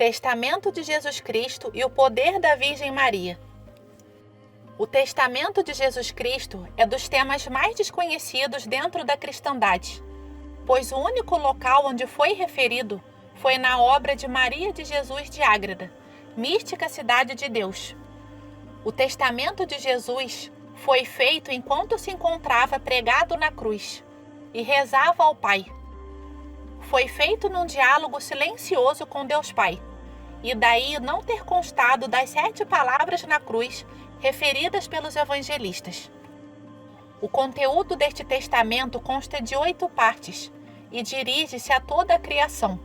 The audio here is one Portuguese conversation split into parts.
testamento de Jesus Cristo e o poder da Virgem Maria. O testamento de Jesus Cristo é dos temas mais desconhecidos dentro da cristandade, pois o único local onde foi referido foi na obra de Maria de Jesus de Ágreda, mística cidade de Deus. O testamento de Jesus foi feito enquanto se encontrava pregado na cruz e rezava ao Pai. Foi feito num diálogo silencioso com Deus Pai, e daí não ter constado das 7 palavras na cruz referidas pelos evangelistas. O conteúdo deste testamento consta de 8 partes e dirige-se a toda a criação,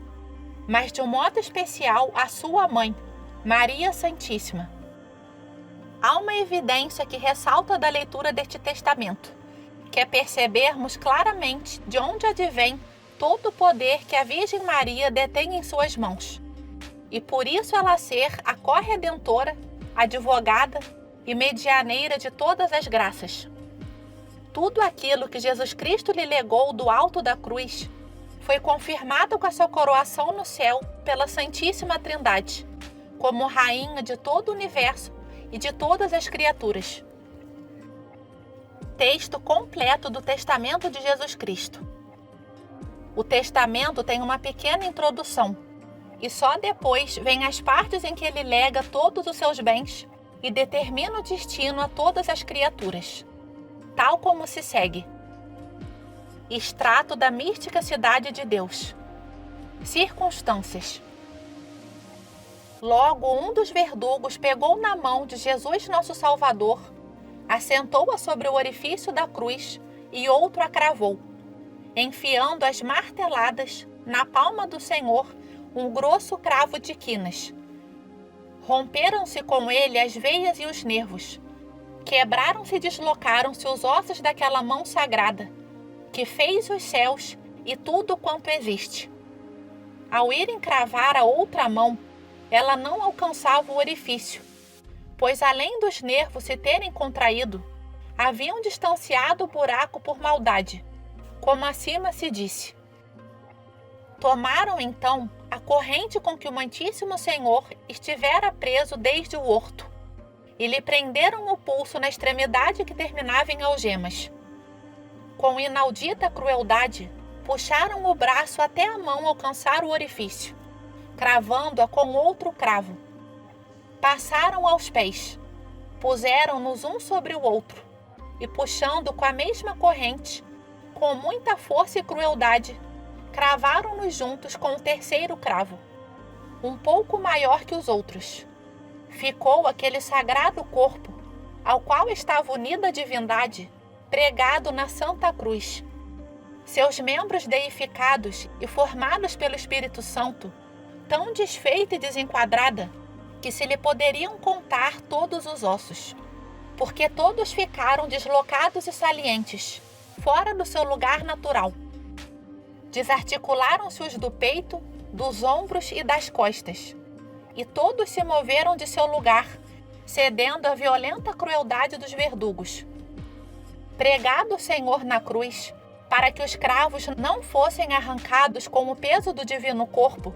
mas de um modo especial à sua mãe, Maria Santíssima. Há uma evidência que ressalta da leitura deste testamento, que é percebermos claramente de onde advém todo o poder que a Virgem Maria detém em suas mãos, e por isso ela ser a corredentora, advogada e medianeira de todas as graças. Tudo aquilo que Jesus Cristo lhe legou do alto da cruz foi confirmado com a sua coroação no céu pela Santíssima Trindade, como rainha de todo o universo e de todas as criaturas. Texto completo do Testamento de Jesus Cristo. O testamento tem uma pequena introdução, e só depois vem as partes em que ele lega todos os seus bens e determina o destino a todas as criaturas, tal como se segue. Extrato da mística cidade de Deus. Circunstâncias. Logo, um dos verdugos pegou na mão de Jesus nosso Salvador, assentou-a sobre o orifício da cruz e outro a cravou, enfiando as marteladas na palma do Senhor um grosso cravo de quinas. Romperam-se com ele as veias e os nervos. Quebraram-se e deslocaram-se os ossos daquela mão sagrada, que fez os céus e tudo quanto existe. Ao irem cravar a outra mão, ela não alcançava o orifício, pois além dos nervos se terem contraído, haviam distanciado o buraco por maldade, como acima se disse. Tomaram então a corrente com que o Mantíssimo Senhor estivera preso desde o horto, e lhe prenderam o pulso na extremidade que terminava em algemas. Com inaudita crueldade, puxaram o braço até a mão alcançar o orifício, cravando-a com outro cravo. Passaram aos pés, puseram-nos um sobre o outro, e puxando com a mesma corrente, com muita força e crueldade, cravaram-nos juntos com o terceiro cravo, um pouco maior que os outros. Ficou aquele sagrado corpo, ao qual estava unida a divindade, pregado na Santa Cruz. Seus membros deificados e formados pelo Espírito Santo, tão desfeita e desenquadrada, que se lhe poderiam contar todos os ossos, porque todos ficaram deslocados e salientes, fora do seu lugar natural. Desarticularam-se os do peito, dos ombros e das costas, e todos se moveram de seu lugar, cedendo à violenta crueldade dos verdugos. Pregado o Senhor na cruz, para que os cravos não fossem arrancados com o peso do divino corpo,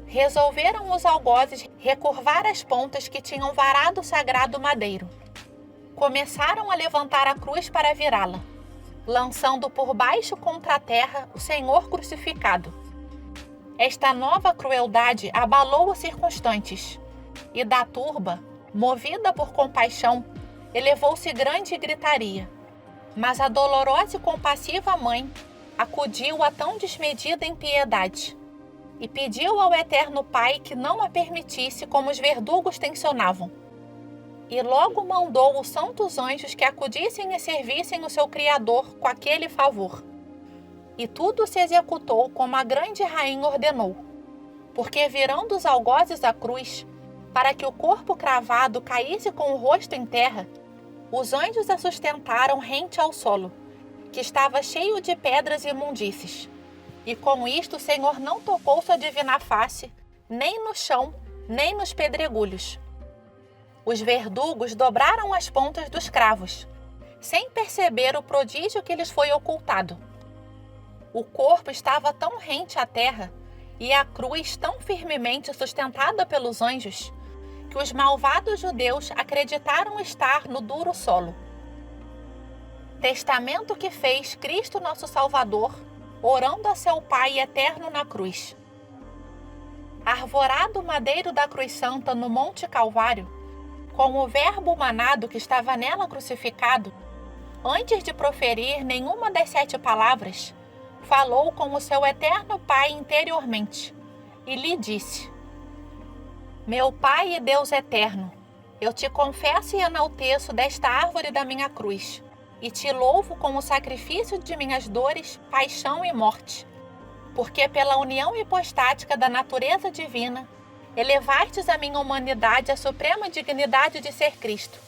resolveram os algozes recurvar as pontas que tinham varado o sagrado madeiro. Começaram a levantar a cruz para virá-la, lançando por baixo contra a terra o Senhor crucificado. Esta nova crueldade abalou os circunstantes, e da turba, movida por compaixão, elevou-se grande gritaria. Mas a dolorosa e compassiva mãe acudiu a tão desmedida impiedade e pediu ao Eterno Pai que não a permitisse como os verdugos tensionavam. E logo mandou os santos anjos que acudissem e servissem o seu Criador com aquele favor. E tudo se executou como a grande rainha ordenou, porque virando os algozes à cruz, para que o corpo cravado caísse com o rosto em terra, os anjos a sustentaram rente ao solo, que estava cheio de pedras e imundícies. E com isto o Senhor não tocou sua divina face, nem no chão, nem nos pedregulhos. Os verdugos dobraram as pontas dos cravos, sem perceber o prodígio que lhes foi ocultado. O corpo estava tão rente à terra e a cruz tão firmemente sustentada pelos anjos, que os malvados judeus acreditaram estar no duro solo. Testamento que fez Cristo nosso Salvador, orando a seu Pai eterno na cruz. Arvorado o madeiro da cruz santa no Monte Calvário, com o verbo humanado que estava nela crucificado, antes de proferir nenhuma das 7 palavras, falou com o seu eterno Pai interiormente, e lhe disse: Meu Pai e Deus eterno, eu te confesso e enalteço desta árvore da minha cruz, e te louvo com o sacrifício de minhas dores, paixão e morte, porque pela união hipostática da natureza divina, elevastes a minha humanidade à suprema dignidade de ser Cristo,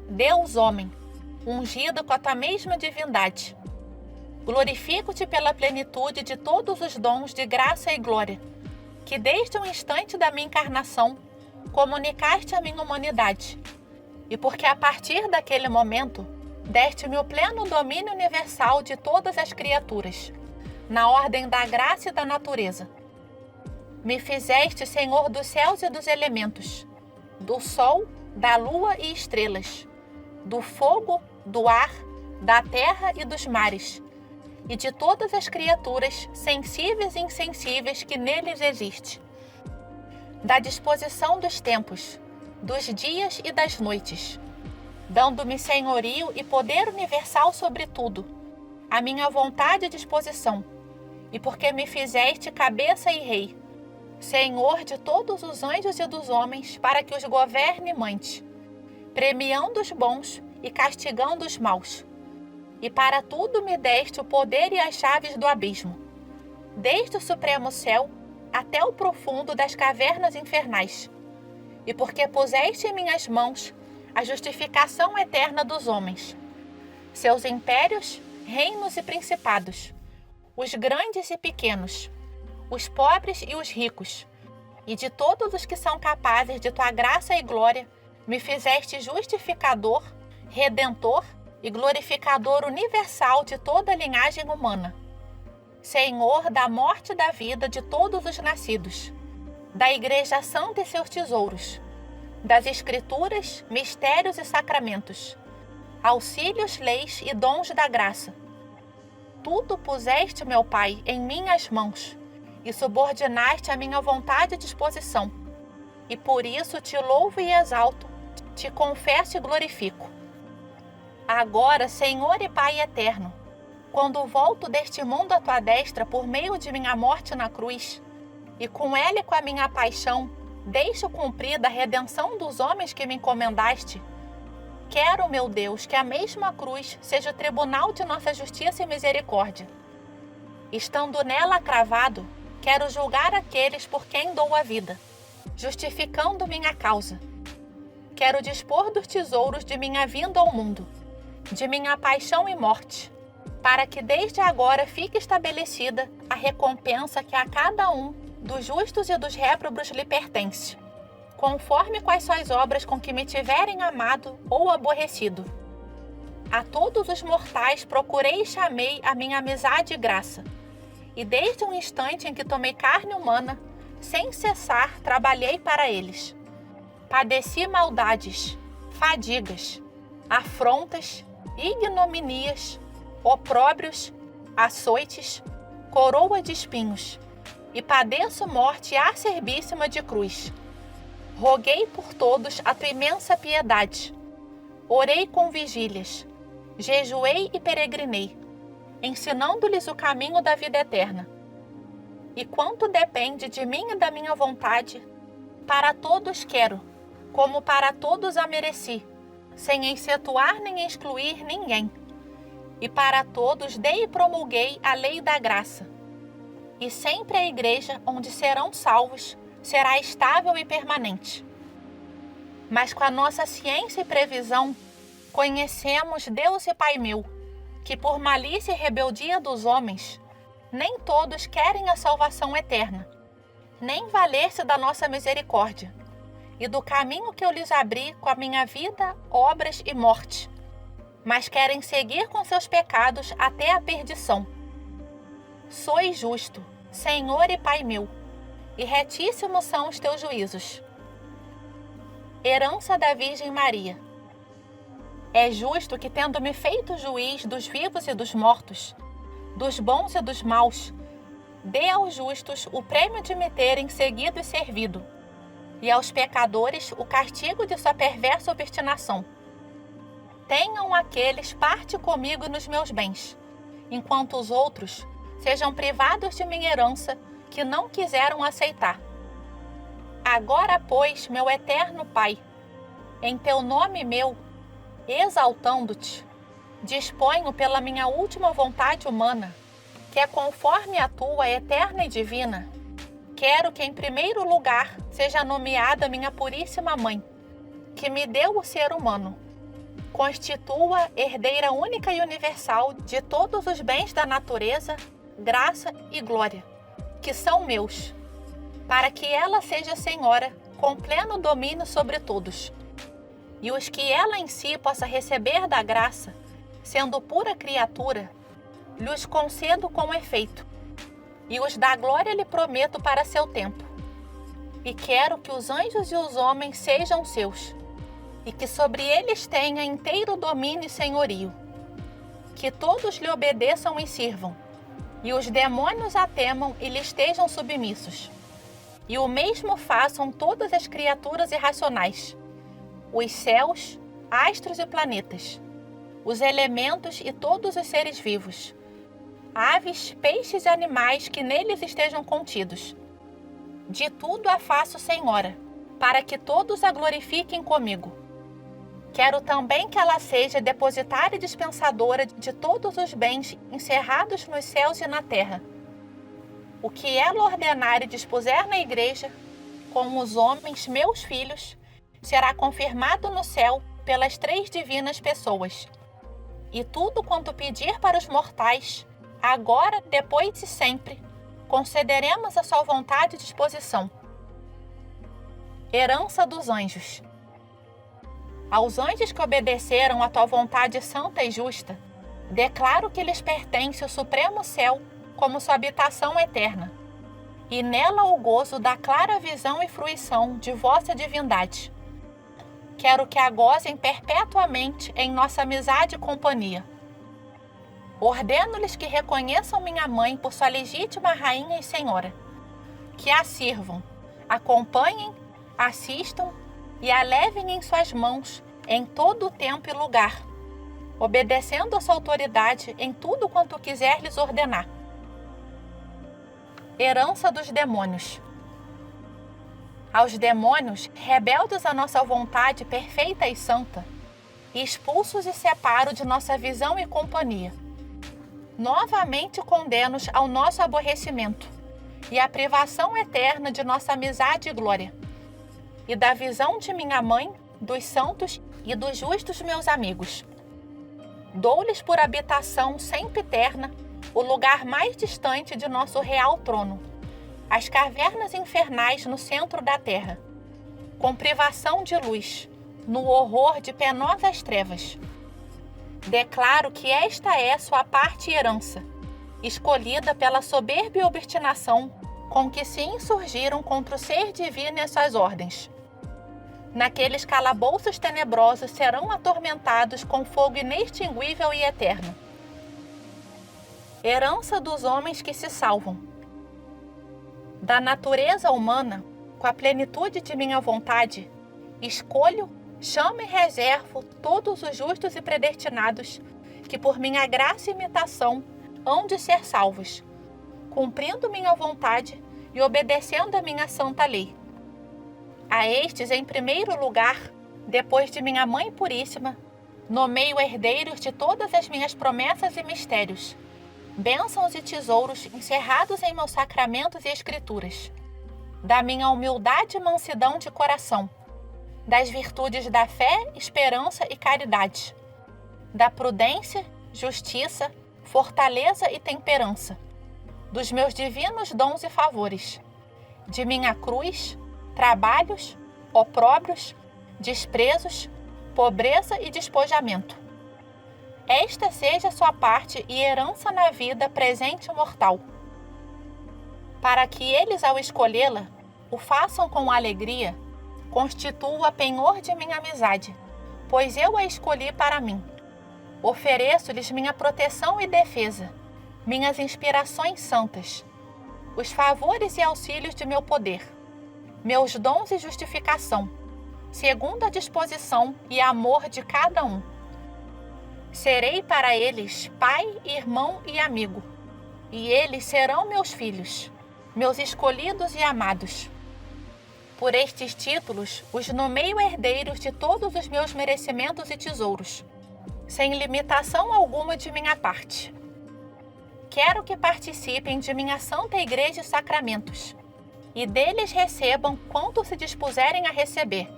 Deus homem, ungido com a tua mesma divindade. Glorifico-te pela plenitude de todos os dons de graça e glória, que desde o instante da minha encarnação comunicaste à minha humanidade, e porque a partir daquele momento deste-me o pleno domínio universal de todas as criaturas, na ordem da graça e da natureza. Me fizeste Senhor dos céus e dos elementos, do sol, da lua e estrelas, do fogo, do ar, da terra e dos mares, e de todas as criaturas sensíveis e insensíveis que neles existe, da disposição dos tempos, dos dias e das noites, dando-me senhorio e poder universal sobre tudo, a minha vontade e disposição, e porque me fizeste cabeça e rei, Senhor de todos os anjos e dos homens, para que os governe e mande, premiando os bons e castigando os maus. E para tudo me deste o poder e as chaves do abismo, desde o supremo céu até o profundo das cavernas infernais. E porque puseste em minhas mãos a justificação eterna dos homens, seus impérios, reinos e principados, os grandes e pequenos, os pobres e os ricos, e de todos os que são capazes de tua graça e glória, me fizeste justificador, redentor e glorificador universal de toda a linhagem humana, Senhor da morte e da vida de todos os nascidos, da Igreja Santa e seus tesouros, das Escrituras, mistérios e sacramentos, auxílios, leis e dons da graça. Tudo puseste, meu Pai, em minhas mãos, e subordinaste a minha vontade e disposição. E por isso te louvo e exalto, te confesso e glorifico. Agora, Senhor e Pai eterno, quando volto deste mundo à tua destra por meio de minha morte na cruz, e com ela e com a minha paixão, deixo cumprida a redenção dos homens que me encomendaste, quero, meu Deus, que a mesma cruz seja o tribunal de nossa justiça e misericórdia. Estando nela cravado, quero julgar aqueles por quem dou a vida, justificando minha causa. Quero dispor dos tesouros de minha vinda ao mundo, de minha paixão e morte, para que desde agora fique estabelecida a recompensa que a cada um dos justos e dos réprobos lhe pertence, conforme com as suas obras com que me tiverem amado ou aborrecido. A todos os mortais procurei e chamei a minha amizade e graça, e desde o instante em que tomei carne humana, sem cessar trabalhei para eles. Padeci maldades, fadigas, afrontas, ignominias, opróbrios, açoites, coroa de espinhos, e padeço morte acerbíssima de cruz. Roguei por todos a tua imensa piedade. Orei com vigílias, jejuei e peregrinei, ensinando-lhes o caminho da vida eterna. E quanto depende de mim e da minha vontade, para todos quero, como para todos a mereci, sem excetuar nem excluir ninguém. E para todos dei e promulguei a lei da graça. E sempre a igreja onde serão salvos será estável e permanente. Mas com a nossa ciência e previsão, conhecemos Deus e Pai meu, que por malícia e rebeldia dos homens, nem todos querem a salvação eterna, nem valer-se da nossa misericórdia, e do caminho que eu lhes abri com a minha vida, obras e morte, mas querem seguir com seus pecados até a perdição. Sois justo, Senhor e Pai meu, e retíssimos são os teus juízos. Herança da Virgem Maria. É justo que, tendo-me feito juiz dos vivos e dos mortos, dos bons e dos maus, dê aos justos o prêmio de me terem seguido e servido, e aos pecadores o castigo de sua perversa obstinação. Tenham aqueles parte comigo nos meus bens, enquanto os outros sejam privados de minha herança, que não quiseram aceitar. Agora, pois, meu eterno Pai, em teu nome meu, exaltando-te, disponho pela minha última vontade humana, que é conforme a tua eterna e divina. Quero que em primeiro lugar seja nomeada minha puríssima Mãe, que me deu o ser humano. Constitua herdeira única e universal de todos os bens da natureza, graça e glória, que são meus, para que ela seja senhora com pleno domínio sobre todos, e os que ela em si possa receber da graça, sendo pura criatura, lhes concedo com efeito, e os da glória lhe prometo para seu tempo. E quero que os anjos e os homens sejam seus, e que sobre eles tenha inteiro domínio e senhorio. Que todos lhe obedeçam e sirvam, e os demônios a temam e lhe estejam submissos. E o mesmo façam todas as criaturas irracionais, os céus, astros e planetas, os elementos e todos os seres vivos, aves, peixes e animais que neles estejam contidos. De tudo a faço senhora, para que todos a glorifiquem comigo. Quero também que ela seja depositária e dispensadora de todos os bens encerrados nos céus e na terra. O que ela ordenar e dispuser na igreja, com os homens, meus filhos, será confirmado no céu pelas 3 divinas pessoas. E tudo quanto pedir para os mortais, agora, depois e sempre, concederemos a sua vontade e disposição. Herança dos anjos. Aos anjos que obedeceram à tua vontade santa e justa, declaro que lhes pertence o supremo céu como sua habitação eterna, e nela o gozo da clara visão e fruição de vossa divindade. Quero que a gozem perpetuamente em nossa amizade e companhia. Ordeno-lhes que reconheçam minha mãe por sua legítima rainha e senhora, que a sirvam, acompanhem, assistam e a levem em suas mãos em todo o tempo e lugar, obedecendo a sua autoridade em tudo quanto quiser lhes ordenar. Herança dos demônios. Aos demônios, rebeldes à nossa vontade perfeita e santa, expulsos e separo de nossa visão e companhia. Novamente condeno-os ao nosso aborrecimento e à privação eterna de nossa amizade e glória, e da visão de minha mãe, dos santos e dos justos meus amigos. Dou-lhes por habitação sempiterna o lugar mais distante de nosso real trono, as cavernas infernais no centro da terra, com privação de luz, no horror de penosas trevas. Declaro que esta é sua parte e herança, escolhida pela soberba e obstinação com que se insurgiram contra o ser divino e as suas ordens. Naqueles calabouços tenebrosos serão atormentados com fogo inextinguível e eterno. Herança dos homens que se salvam. Da natureza humana, com a plenitude de minha vontade, escolho, chamo e reservo todos os justos e predestinados, que por minha graça e imitação hão de ser salvos, cumprindo minha vontade e obedecendo a minha santa lei. A estes, em primeiro lugar, depois de minha Mãe Puríssima, nomeio herdeiros de todas as minhas promessas e mistérios, bênçãos e tesouros encerrados em meus sacramentos e escrituras, da minha humildade e mansidão de coração, das virtudes da fé, esperança e caridade, da prudência, justiça, fortaleza e temperança, dos meus divinos dons e favores, de minha cruz, trabalhos, opróbrios, desprezos, pobreza e despojamento. Esta seja sua parte e herança na vida presente mortal. para que eles, ao escolhê-la, o façam com alegria, constitua penhor de minha amizade, pois eu a escolhi para mim. Ofereço-lhes minha proteção e defesa, minhas inspirações santas, os favores e auxílios de meu poder, meus dons e justificação, segundo a disposição e amor de cada um. Serei para eles pai, irmão e amigo, e eles serão meus filhos, meus escolhidos e amados. Por estes títulos, os nomeio herdeiros de todos os meus merecimentos e tesouros, sem limitação alguma de minha parte. Quero que participem de minha santa igreja e sacramentos, e deles recebam quanto se dispuserem a receber,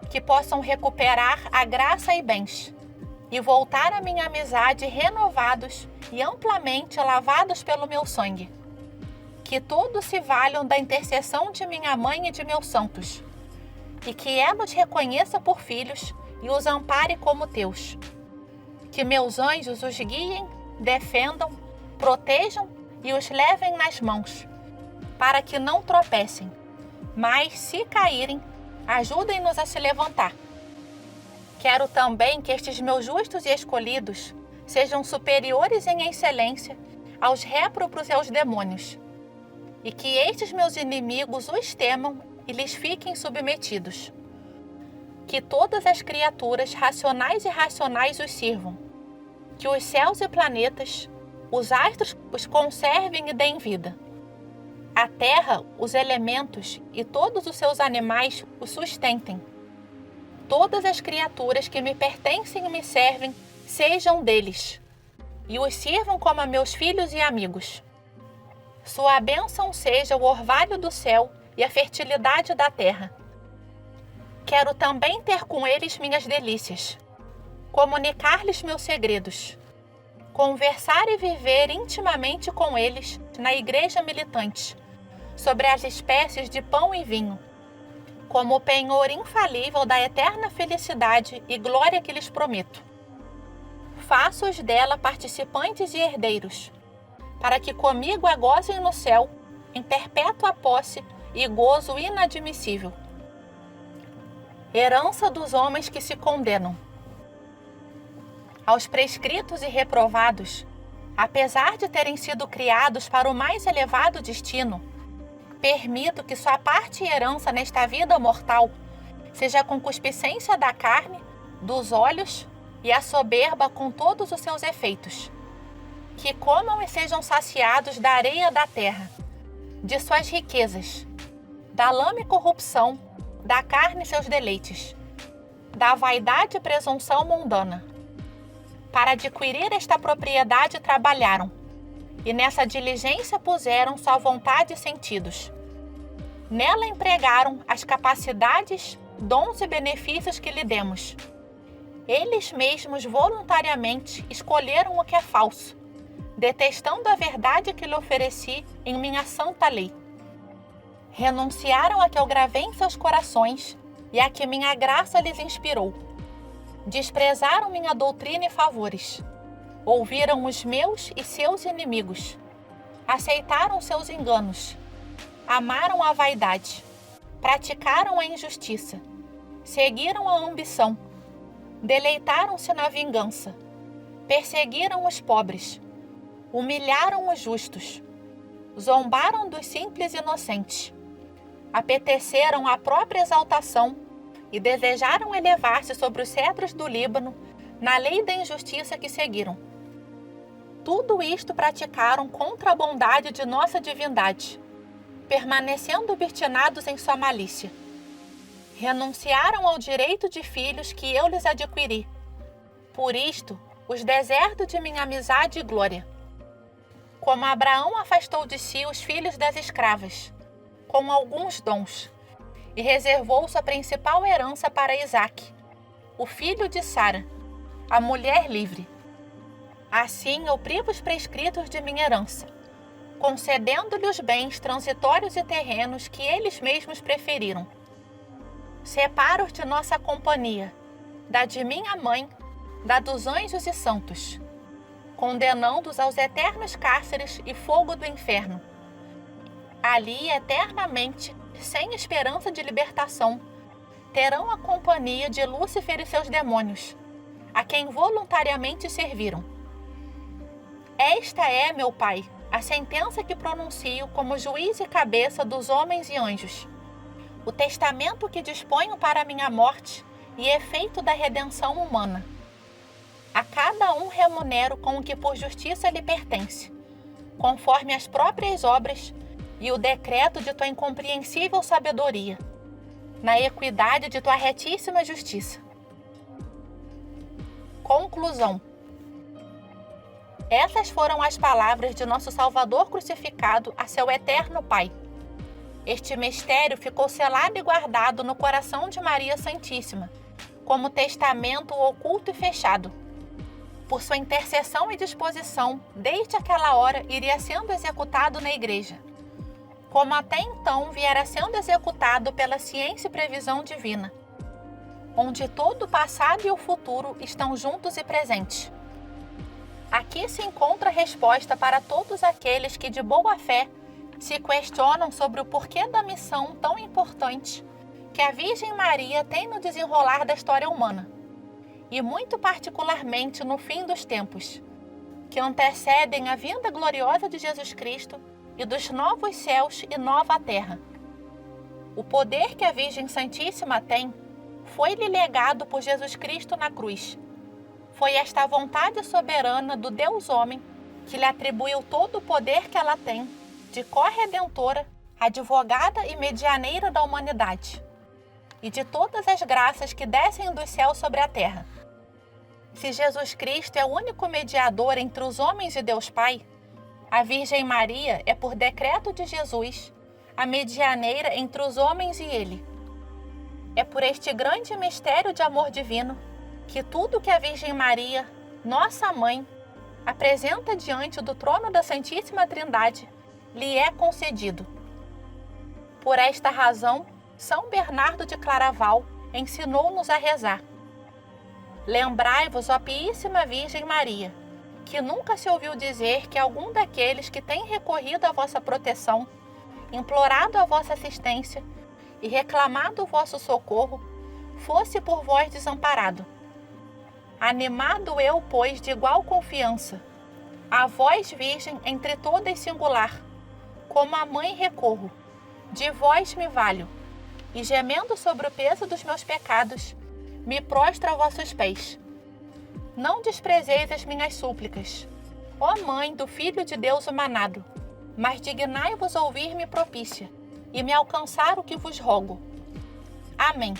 que possam recuperar a graça e bens, e voltar à minha amizade renovados e amplamente lavados pelo meu sangue. Que todos se valham da intercessão de minha mãe e de meus santos, e que ela os reconheça por filhos e os ampare como teus. Que meus anjos os guiem, defendam, protejam e os levem nas mãos, para que não tropecem, mas, se caírem, ajudem-nos a se levantar. Quero também que estes meus justos e escolhidos sejam superiores em excelência aos réprobos e aos demônios, e que estes meus inimigos os temam e lhes fiquem submetidos. Que todas as criaturas racionais e irracionais os sirvam, que os céus e planetas, os astros os conservem e deem vida. A terra, os elementos e todos os seus animais os sustentem. Todas as criaturas que me pertencem e me servem sejam deles, e os sirvam como a meus filhos e amigos. Sua bênção seja o orvalho do céu e a fertilidade da terra. Quero também ter com eles minhas delícias, comunicar-lhes meus segredos, conversar e viver intimamente com eles na igreja militante, sobre as espécies de pão e vinho, como o penhor infalível da eterna felicidade e glória que lhes prometo. Faço-os dela participantes e herdeiros, para que comigo a gozem no céu, em perpétua posse e gozo inadmissível. Herança dos homens que se condenam. Aos prescritos e reprovados, apesar de terem sido criados para o mais elevado destino, permito que sua parte e herança nesta vida mortal seja a concupiscência da carne, dos olhos e a soberba com todos os seus efeitos. Que comam e sejam saciados da areia da terra, de suas riquezas, da lama e corrupção, da carne e seus deleites, da vaidade e presunção mundana. Para adquirir esta propriedade trabalharam, e nessa diligência puseram sua vontade e sentidos. Nela empregaram as capacidades, dons e benefícios que lhe demos. Eles mesmos voluntariamente escolheram o que é falso, detestando a verdade que lhe ofereci em minha santa lei. Renunciaram a que eu gravei em seus corações e a que minha graça lhes inspirou. Desprezaram minha doutrina e favores. Ouviram os meus e seus inimigos. Aceitaram seus enganos. Amaram a vaidade. Praticaram a injustiça. Seguiram a ambição. Deleitaram-se na vingança. Perseguiram os pobres. Humilharam os justos. Zombaram dos simples inocentes. Apeteceram a própria exaltação e desejaram elevar-se sobre os cedros do Líbano na lei da injustiça que seguiram. Tudo isto praticaram contra a bondade de nossa divindade, permanecendo obstinados em sua malícia. Renunciaram ao direito de filhos que eu lhes adquiri. Por isto, os deserto de minha amizade e glória. Como Abraão afastou de si os filhos das escravas, com alguns dons, e reservou sua principal herança para Isaque, o filho de Sara, a mulher livre. Assim eu privo os prescritos de minha herança, concedendo-lhe os bens transitórios e terrenos que eles mesmos preferiram. Separo-os de nossa companhia, da de minha mãe, da dos anjos e santos, condenando-os aos eternos cárceres e fogo do inferno, ali eternamente, sem esperança de libertação, terão a companhia de Lúcifer e seus demônios, a quem voluntariamente serviram. Esta é, meu Pai, a sentença que pronuncio como juiz e cabeça dos homens e anjos, o testamento que disponho para a minha morte e efeito da redenção humana. A cada um remunero com o que por justiça lhe pertence, conforme as próprias obras e o decreto de tua incompreensível sabedoria, na equidade de tua retíssima justiça. Conclusão. Essas foram as palavras de nosso Salvador crucificado a seu eterno Pai. Este mistério ficou selado e guardado no coração de Maria Santíssima, como testamento oculto e fechado. Por sua intercessão e disposição, desde aquela hora iria sendo executado na Igreja, como até então viera sendo executado pela ciência e previsão divina, onde todo o passado e o futuro estão juntos e presentes. Aqui se encontra a resposta para todos aqueles que de boa fé se questionam sobre o porquê da missão tão importante que a Virgem Maria tem no desenrolar da história humana, e muito particularmente no fim dos tempos, que antecedem a vinda gloriosa de Jesus Cristo e dos novos céus e nova terra. O poder que a Virgem Santíssima tem foi-lhe legado por Jesus Cristo na cruz. Foi esta vontade soberana do Deus homem que lhe atribuiu todo o poder que ela tem de corredentora, advogada e medianeira da humanidade, e de todas as graças que descem do céu sobre a terra. Se Jesus Cristo é o único mediador entre os homens e Deus Pai, a Virgem Maria é, por decreto de Jesus, a medianeira entre os homens e Ele. É por este grande mistério de amor divino que tudo que a Virgem Maria, nossa Mãe, apresenta diante do trono da Santíssima Trindade, lhe é concedido. Por esta razão, São Bernardo de Claraval ensinou-nos a rezar: lembrai-vos, ó Piíssima Virgem Maria, que nunca se ouviu dizer que algum daqueles que têm recorrido à vossa proteção, implorado a vossa assistência e reclamado o vosso socorro, fosse por vós desamparado. Animado eu, pois, de igual confiança, a vós, Virgem, entre todas singular, como a Mãe recorro, de vós me valho, e gemendo sobre o peso dos meus pecados, me prostro a vossos pés. Não desprezeis as minhas súplicas, ó Mãe do Filho de Deus humanado, mas dignai-vos ouvir-me propícia, e me alcançar o que vos rogo. Amém.